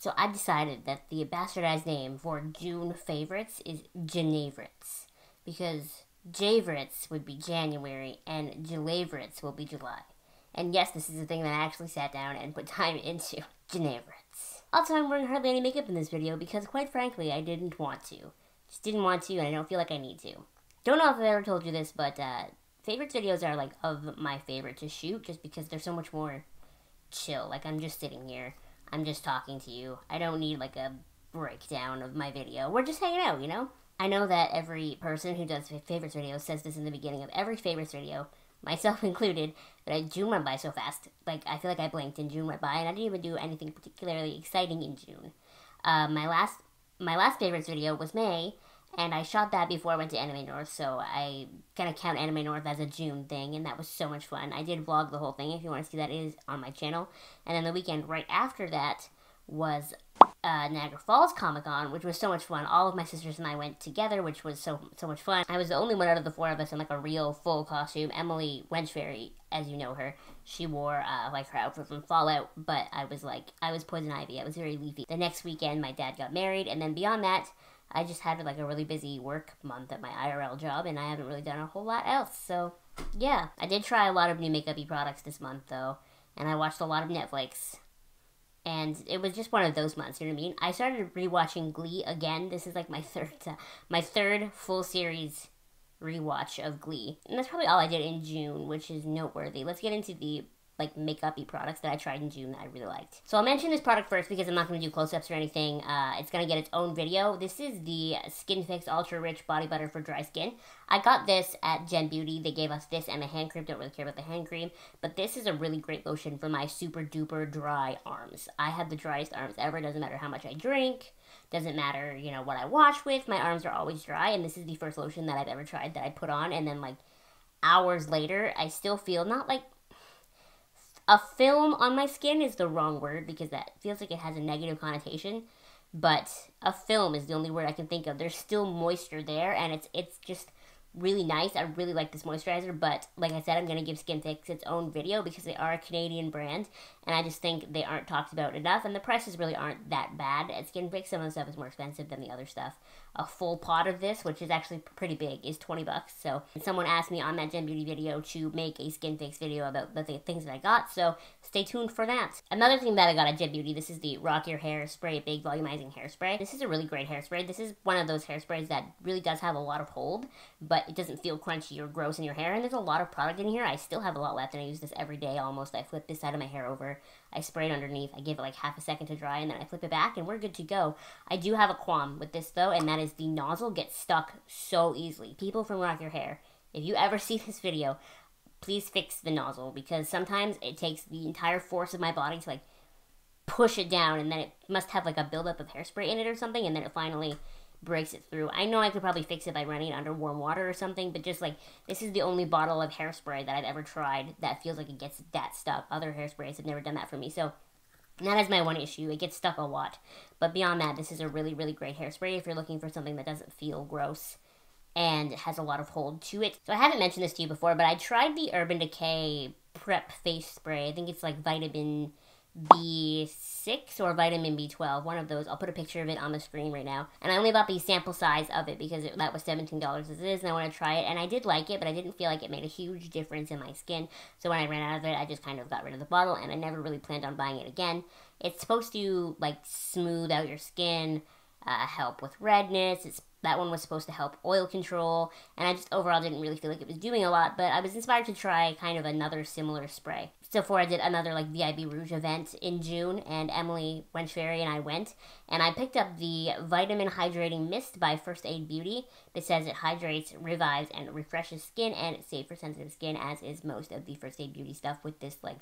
So I decided that the bastardized name for June favorites is Janavritz, because Javritz would be January and Jalavritz will be July. And yes, this is a thing that I actually sat down and put time into. Janavritz. Also, I'm wearing hardly any makeup in this video because, quite frankly, I didn't want to. Just didn't want to, and I don't feel like I need to. Don't know if I've ever told you this, but favorites videos are, like, of my favorite to shoot just because they're so much more chill. Like, I'm just sitting here. I'm just talking to you. I don't need, like, a breakdown of my video. We're just hanging out, you know? I know that every person who does favorites videos says this in the beginning of every favorites video, myself included, that June went by so fast. Like, I feel like I blinked and June went by, and I didn't even do anything particularly exciting in June. My last favorites video was May, and I shot that before I went to Anime North, so I kind of count Anime North as a June thing, and that was so much fun. I did vlog the whole thing. If you want to see that, it is on my channel. And then the weekend right after that was Niagara Falls Comic-Con, which was so much fun. All of my sisters and I went together, which was so much fun. I was the only one out of the four of us in, like, a real full costume. Emily Wenchferry, as you know her, she wore, like, her outfit from Fallout, but I was Poison Ivy. I was very leafy. The next weekend, my dad got married, and then beyond that, I just had, like, a really busy work month at my IRL job, and I haven't really done a whole lot else, so, yeah. I did try a lot of new makeup-y products this month, though, and I watched a lot of Netflix. And it was just one of those months, you know what I mean? I started rewatching Glee again. This is like my third full series rewatch of Glee. And that's probably all I did in June, which is noteworthy. Let's get into the, like, makeup-y products that I tried in June that I really liked. So I'll mention this product first because I'm not going to do close-ups or anything. It's going to get its own video. This is the Skinfix Ultra Rich Body Butter for Dry Skin. I got this at Gen Beauty. They gave us this and a hand cream. Don't really care about the hand cream. But this is a really great lotion for my super-duper dry arms. I have the driest arms ever. Doesn't matter how much I drink. Doesn't matter, you know, what I wash with. My arms are always dry. And this is the first lotion that I've ever tried that I put on. And then, like, hours later, I still feel not, like, a film on my skin is the wrong word because that feels like it has a negative connotation, but a film is the only word I can think of. There's still moisture there, and it's just really nice. I really like this moisturizer, but like I said, I'm going to give Skinfix its own video because they are a Canadian brand, and I just think they aren't talked about enough, and the prices really aren't that bad at Skinfix. Some of the stuff is more expensive than the other stuff. A full pot of this, which is actually pretty big, is $20. So someone asked me on that Gen Beauty video to make a Skinfix video about the things that I got, so stay tuned for that. Another thing that I got at Gen Beauty, this is the Rock Your Hair Spray Big Volumizing Hairspray. This is a really great hairspray. This is one of those hairsprays that really does have a lot of hold, but it doesn't feel crunchy or gross in your hair, and there's a lot of product in here. I still have a lot left, and I use this every day almost. I flip this side of my hair over, I spray it underneath, I give it like half a second to dry, and then I flip it back, and we're good to go. I do have a qualm with this, though, and that is the nozzle gets stuck so easily. People from Rock Your Hair, if you ever see this video, please fix the nozzle, because sometimes it takes the entire force of my body to, like, push it down, and then it must have, like, a buildup of hairspray in it or something, and then it finally breaks it through. I know I could probably fix it by running it under warm water or something, but just, like, this is the only bottle of hairspray that I've ever tried that feels like it gets that stuck. Other hairsprays have never done that for me, so that is my one issue. It gets stuck a lot. But beyond that, this is a really, really great hairspray if you're looking for something that doesn't feel gross and has a lot of hold to it. So I haven't mentioned this to you before, but I tried the Urban Decay Prep Face Spray. I think it's like vitamin B6 or vitamin B12, one of those. I'll put a picture of it on the screen right now. And I only bought the sample size of it because that was $17 as it is, and I want to try it. And I did like it, but I didn't feel like it made a huge difference in my skin. So when I ran out of it, I just kind of got rid of the bottle, and I never really planned on buying it again. It's supposed to, like, smooth out your skin, help with redness. That one was supposed to help oil control, and I just overall didn't really feel like it was doing a lot, but I was inspired to try kind of another similar spray. So before I did another, like, VIB Rouge event in June, and Emily Wenchferry and I went, and I picked up the Vitamin Hydrating Mist by First Aid Beauty. It says it hydrates, revives, and refreshes skin, and it's safe for sensitive skin, as is most of the First Aid Beauty stuff with this, like,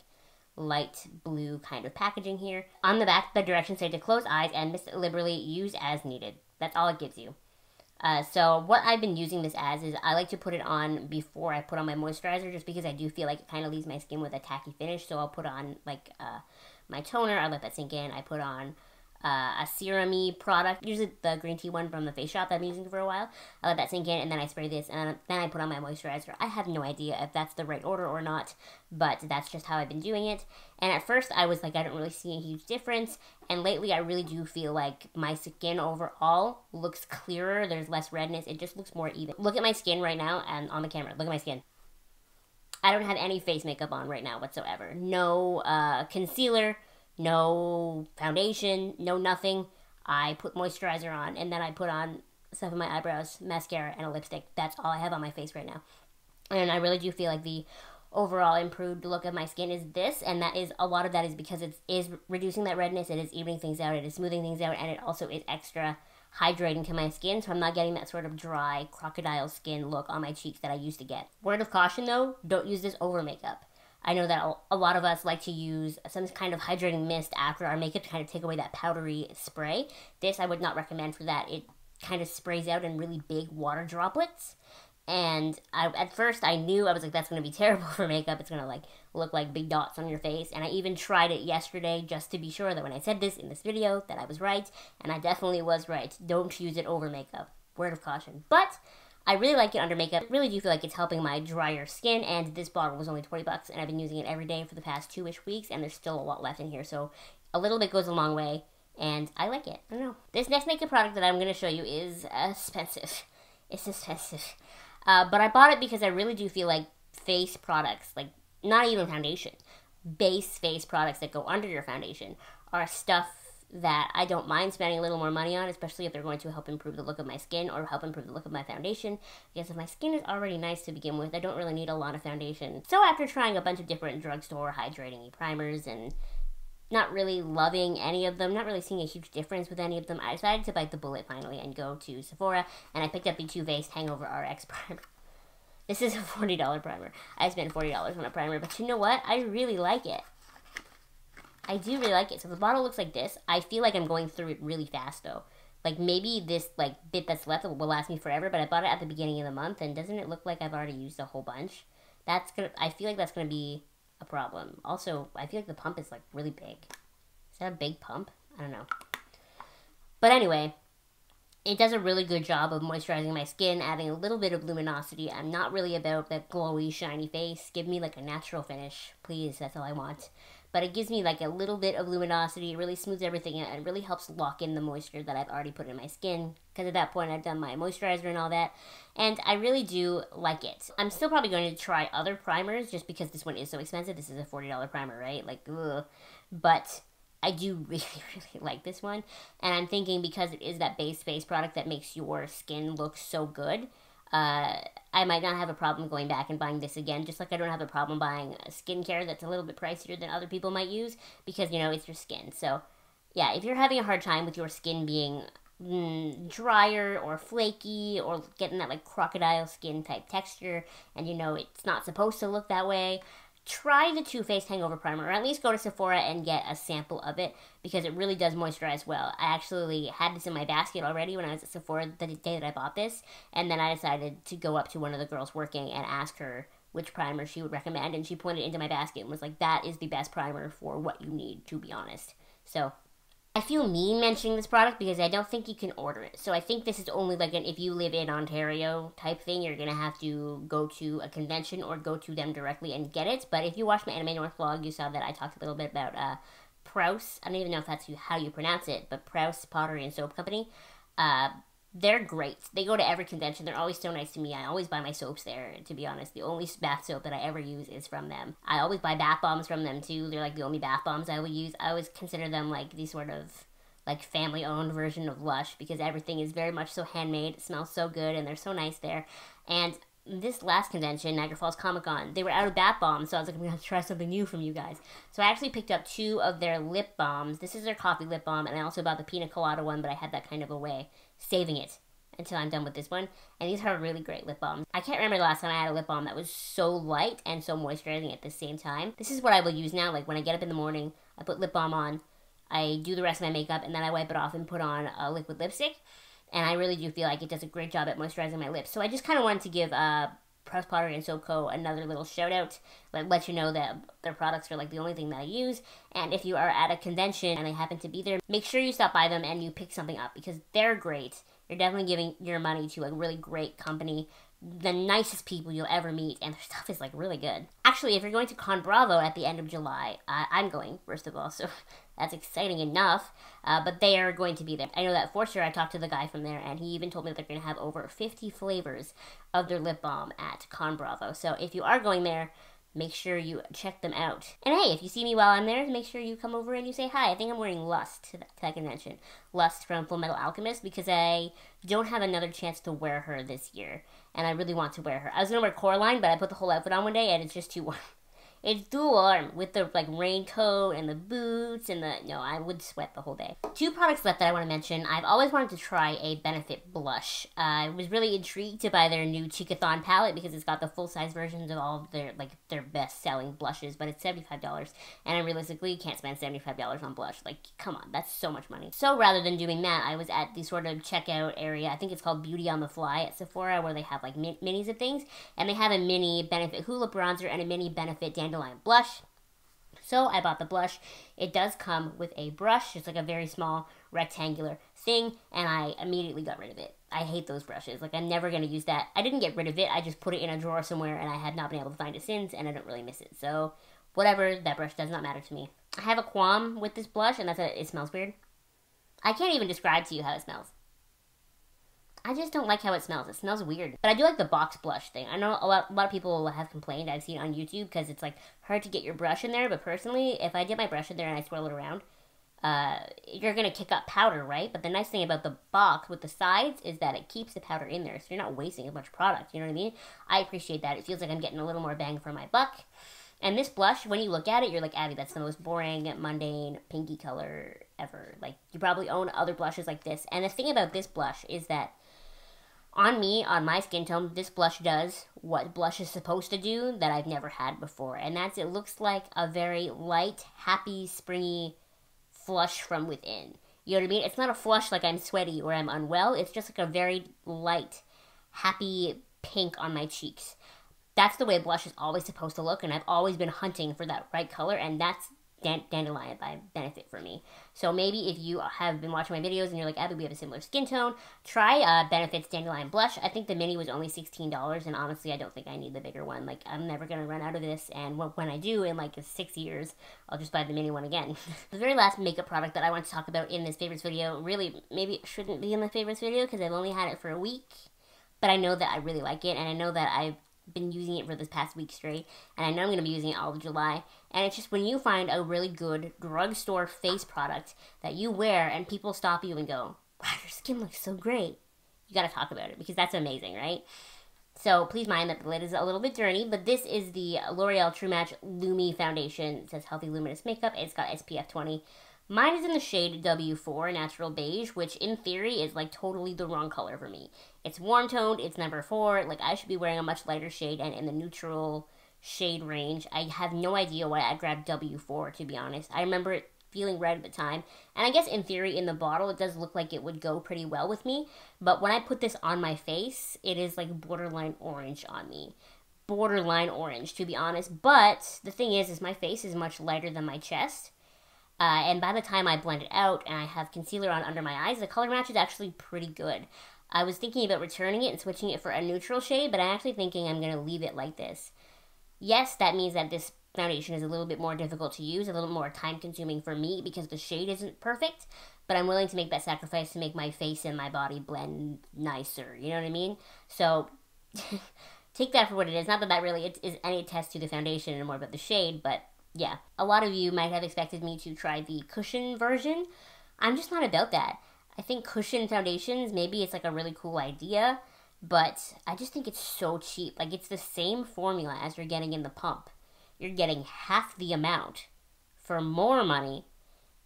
light blue kind of packaging here. On the back, the directions say to close eyes and mist liberally, use as needed. That's all it gives you. So what I've been using this as is I like to put it on before I put on my moisturizer, just because I do feel like it kind of leaves my skin with a tacky finish. So I'll put on, like, my toner, I let that sink in, I put on a serum-y product, usually the green tea one from the Face Shop that I've been using for a while. I let that sink in, and then I spray this, and then I put on my moisturizer. I have no idea if that's the right order or not, but that's just how I've been doing it. And at first, I was like, I don't really see a huge difference, and lately, I really do feel like my skin overall looks clearer. There's less redness. It just looks more even. Look at my skin right now, and on the camera, look at my skin. I don't have any face makeup on right now whatsoever. No concealer, no foundation, no nothing. I put moisturizer on, and then I put on stuff in my eyebrows, mascara, and a lipstick. That's all I have on my face right now. And I really do feel like the overall improved look of my skin is this, and that is, a lot of that is because it is reducing that redness, it is evening things out, it is smoothing things out, and it also is extra hydrating to my skin, so I'm not getting that sort of dry crocodile skin look on my cheeks that I used to get. Word of caution though, don't use this over makeup. I know that a lot of us like to use some kind of hydrating mist after our makeup to kind of take away that powdery spray. This I would not recommend for that. It kind of sprays out in really big water droplets. And at first I knew, I was like, that's going to be terrible for makeup. It's going to like look like big dots on your face. And I even tried it yesterday just to be sure that when I said this in this video that I was right. And I definitely was right. Don't use it over makeup. Word of caution. But I really like it under makeup. I really do feel like it's helping my drier skin, and this bottle was only 20 bucks, and I've been using it every day for the past 2-ish weeks, and there's still a lot left in here, so a little bit goes a long way, and I like it. I don't know. This next makeup product that I'm going to show you is expensive. It's expensive. But I bought it because I really do feel like face products, like not even foundation, base face products that go under your foundation are stuff that I don't mind spending a little more money on, especially if they're going to help improve the look of my skin or help improve the look of my foundation, because if my skin is already nice to begin with, I don't really need a lot of foundation. So after trying a bunch of different drugstore hydrating primers and not really loving any of them, not really seeing a huge difference with any of them, I decided to bite the bullet finally and go to Sephora, and I picked up the Too Faced Hangover RX primer. This is a $40 primer. I spent $40 on a primer, but you know what? I really like it. I do really like it. So the bottle looks like this. I feel like I'm going through it really fast though. Like maybe this like bit that's left will last me forever, but I bought it at the beginning of the month, and doesn't it look like I've already used a whole bunch? I feel like that's gonna be a problem. Also, I feel like the pump is like really big. Is that a big pump? I don't know. But anyway, it does a really good job of moisturizing my skin, adding a little bit of luminosity. I'm not really about that glowy, shiny face. Give me like a natural finish, please. That's all I want. But it gives me like a little bit of luminosity. It really smooths everything out, and it really helps lock in the moisture that I've already put in my skin, because at that point I've done my moisturizer and all that, and I really do like it. I'm still probably going to try other primers just because this one is so expensive. This is a $40 primer, right? Like, ugh. But I do really, really like this one, and I'm thinking because it is that base face product that makes your skin look so good, I might not have a problem going back and buying this again, just like I don't have a problem buying skincare that's a little bit pricier than other people might use, because, you know, it's your skin. So, yeah, if you're having a hard time with your skin being drier or flaky or getting that, like, crocodile skin type texture, and, you know, it's not supposed to look that way, try the Too Faced Hangover Primer, or at least go to Sephora and get a sample of it, because it really does moisturize well. I actually had this in my basket already when I was at Sephora the day that I bought this, and then I decided to go up to one of the girls working and ask her which primer she would recommend, and she pointed into my basket and was like, that is the best primer for what you need, to be honest. So I feel mean mentioning this product because I don't think you can order it. So I think this is only like an if you live in Ontario type thing, you're going to have to go to a convention or go to them directly and get it. But if you watched my Anime North vlog, you saw that I talked a little bit about Prowse. I don't even know if that's how you pronounce it, but Prowse Pottery and Soap Company. They're great. They go to every convention. They're always so nice to me. I always buy my soaps there, to be honest. The only bath soap that I ever use is from them. I always buy bath bombs from them, too. They're, like, the only bath bombs I would use. I always consider them, like, the sort of, like, family-owned version of Lush, because everything is very much so handmade. It smells so good, and they're so nice there. And this last convention, Niagara Falls Comic Con, they were out of bath bombs, so I was like, I'm going to try something new from you guys. So I actually picked up 2 of their lip balms. This is their coffee lip balm, and I also bought the pina colada one, but I had that kind of away, saving it until I'm done with this one. And these are really great lip balms. I can't remember the last time I had a lip balm that was so light and so moisturizing at the same time. This is what I will use now. Like, when I get up in the morning, I put lip balm on, I do the rest of my makeup, and then I wipe it off and put on a liquid lipstick. And I really do feel like it does a great job at moisturizing my lips. So I just kind of wanted to give Press Pottery and Soap Co. another little shout out, let you know that their products are like the only thing that I use. And if you are at a convention and they happen to be there, make sure you stop by them and you pick something up because they're great. You're definitely giving your money to a really great company, the nicest people you'll ever meet, and their stuff is like really good. Actually, if you're going to Con Bravo at the end of July, I'm going, first of all, so that's exciting enough, but they are going to be there. I know that for sure. I talked to the guy from there, and he even told me that they're going to have over 50 flavors of their lip balm at Con Bravo. So if you are going there, make sure you check them out. And hey, if you see me while I'm there, make sure you come over and you say hi. I think I'm wearing Lust to that convention. Lust from Fullmetal Alchemist, because I don't have another chance to wear her this year. And I really want to wear her. I was going to wear Coraline, but I put the whole outfit on one day and it's just too warm. It's too warm with the like raincoat and the boots and no, I would sweat the whole day. 2 products left that I want to mention. I've always wanted to try a Benefit blush. I was really intrigued to buy their new Cheekathon palette because it's got the full-size versions of all of their best-selling blushes, but it's $75, and I realistically can't spend $75 on blush. Like, come on, that's so much money. So rather than doing that, I was at the sort of checkout area. I think it's called Beauty on the Fly at Sephora, where they have like minis of things, and they have a mini Benefit Hoola bronzer and a mini Benefit Dandelion blush. So I bought the blush. It does come with a brush. It's like a very small rectangular thing, and I immediately got rid of it. I hate those brushes. Like, I'm never going to use that. I didn't get rid of it. I just put it in a drawer somewhere, and I have not been able to find it since, and I don't really miss it. So whatever, that brush does not matter to me. I have a qualm with this blush, and that's that it smells weird. I can't even describe to you how it smells. I just don't like how it smells. It smells weird. But I do like the box blush thing. I know a lot of people have complained. I've seen it on YouTube because it's like hard to get your brush in there. But personally, if I dip my brush in there and I swirl it around, you're going to kick up powder, right? But the nice thing about the box with the sides is that it keeps the powder in there. So you're not wasting as much product. You know what I mean? I appreciate that. It feels like I'm getting a little more bang for my buck. And this blush, when you look at it, you're like, Abby, that's the most boring, mundane, pinky color ever. Like, you probably own other blushes like this. And the thing about this blush is that on me, on my skin tone, this blush does what blush is supposed to do that I've never had before. And that's, it looks like a very light, happy, springy flush from within. You know what I mean? It's not a flush like I'm sweaty or I'm unwell. It's just like a very light, happy pink on my cheeks. That's the way blush is always supposed to look, and I've always been hunting for that right color, and that's Dandelion by Benefit for me. So maybe if you have been watching my videos and you're like, Abby, we have a similar skin tone, try Benefit's Dandelion Blush. I think the mini was only $16, and honestly, I don't think I need the bigger one. Like, I'm never going to run out of this, and when I do, in like 6 years, I'll just buy the mini one again. The very last makeup product that I want to talk about in this favorites video, really, maybe it shouldn't be in the favorites video because I've only had it for a week, but I know that I really like it, and I know that I've been using it for this past week straight, and I know I'm going to be using it all of July, and it's just when you find a really good drugstore face product that you wear and people stop you and go, wow, your skin looks so great, you got to talk about it, because that's amazing, right? So please mind that the lid is a little bit dirty, but this is the L'Oreal True Match Lumi Foundation. It says Healthy Luminous Makeup. It's got SPF 20. Mine is in the shade W4, Natural Beige, which in theory is like totally the wrong color for me. It's warm toned, it's number 4, like I should be wearing a much lighter shade and in the neutral shade range. I have no idea why I grabbed W4, to be honest. I remember it feeling red at the time, and I guess in theory in the bottle it does look like it would go pretty well with me, but when I put this on my face, it is like borderline orange on me. Borderline orange, to be honest, but the thing is my face is much lighter than my chest. And by the time I blend it out and I have concealer on under my eyes, the color match is actually pretty good. I was thinking about returning it and switching it for a neutral shade, but I'm actually thinking I'm going to leave it like this. Yes, that means that this foundation is a little bit more difficult to use, a little more time consuming for me because the shade isn't perfect, but I'm willing to make that sacrifice to make my face and my body blend nicer, you know what I mean? So take that for what it is. Not that that really is any test to the foundation and more about the shade, but yeah, a lot of you might have expected me to try the cushion version. I'm just not about that. I think cushion foundations, maybe it's like a really cool idea, but I just think it's so cheap. Like, it's the same formula as you're getting in the pump. You're getting half the amount for more money,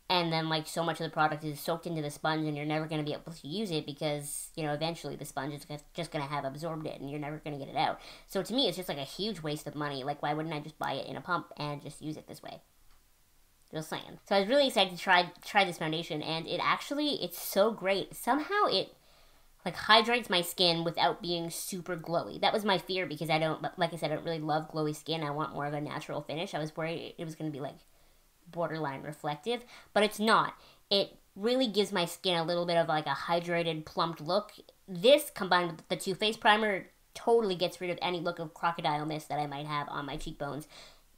and then like so much of the product is soaked into the sponge and you're never going to be able to use it because, you know, eventually the sponge is just going to have absorbed it and you're never going to get it out. So to me, it's just like a huge waste of money. Like, why wouldn't I just buy it in a pump and just use it this way? Just saying. So I was really excited to try this foundation, and it's so great. Somehow like hydrates my skin without being super glowy. That was my fear because I don't, like I said, I don't really love glowy skin. I want more of a natural finish. I was worried it was going to be like borderline reflective, but it's not. It really gives my skin a little bit of like a hydrated, plumped look. This combined with the Too Faced primer totally gets rid of any look of crocodile mist that I might have on my cheekbones.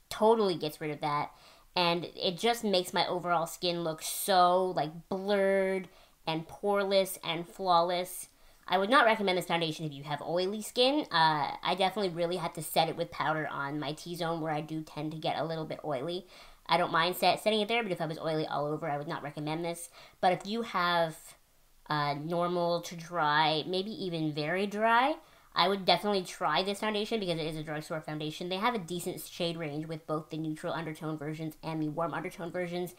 Totally gets rid of that. And it just makes my overall skin look so like blurred and poreless and flawless. I would not recommend this foundation if you have oily skin. I definitely really had to set it with powder on my T-zone where I do tend to get a little bit oily. I don't mind setting it there, but if I was oily all over, I would not recommend this. But if you have normal to dry, maybe even very dry, I would definitely try this foundation because it is a drugstore foundation. They have a decent shade range with both the neutral undertone versions and the warm undertone versions.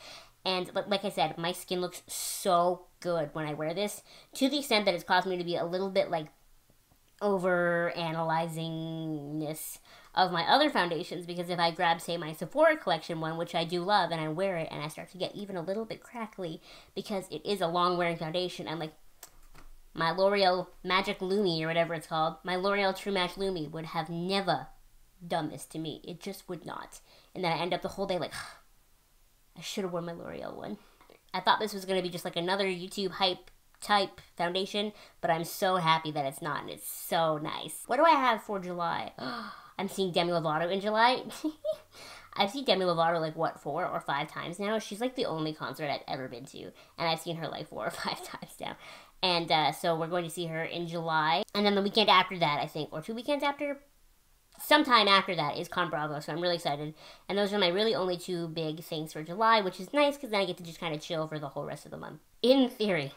And like I said, my skin looks so good when I wear this, to the extent that it's caused me to be a little bit like over-analyzing-ness of my other foundations, because if I grab, say, my Sephora collection one, which I do love, and I wear it, and I start to get even a little bit crackly because it is a long-wearing foundation, I'm like, my L'Oreal Magic Lumi, or whatever it's called, my L'Oreal True Match Lumi would have never done this to me. It just would not. And then I end up the whole day like, I should have worn my L'Oreal one. I thought this was going to be just like another YouTube hype type foundation, but I'm so happy that it's not, and it's so nice. What do I have for July? I'm seeing Demi Lovato in July. I've seen Demi Lovato like, what, 4 or 5 times now? She's like the only concert I've ever been to, and I've seen her like 4 or 5 times now. And so we're going to see her in July, and then the weekend after that, I think, or 2 weekends after, sometime after that is Con Bravo, so I'm really excited. And those are my really only 2 big things for July, which is nice because then I get to just kind of chill for the whole rest of the month. In theory.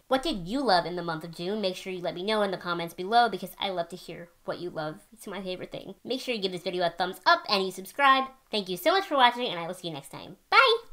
What did you love in the month of June? Make sure you let me know in the comments below because I love to hear what you love. It's my favorite thing. Make sure you give this video a thumbs up and you subscribe. Thank you so much for watching, and I will see you next time. Bye!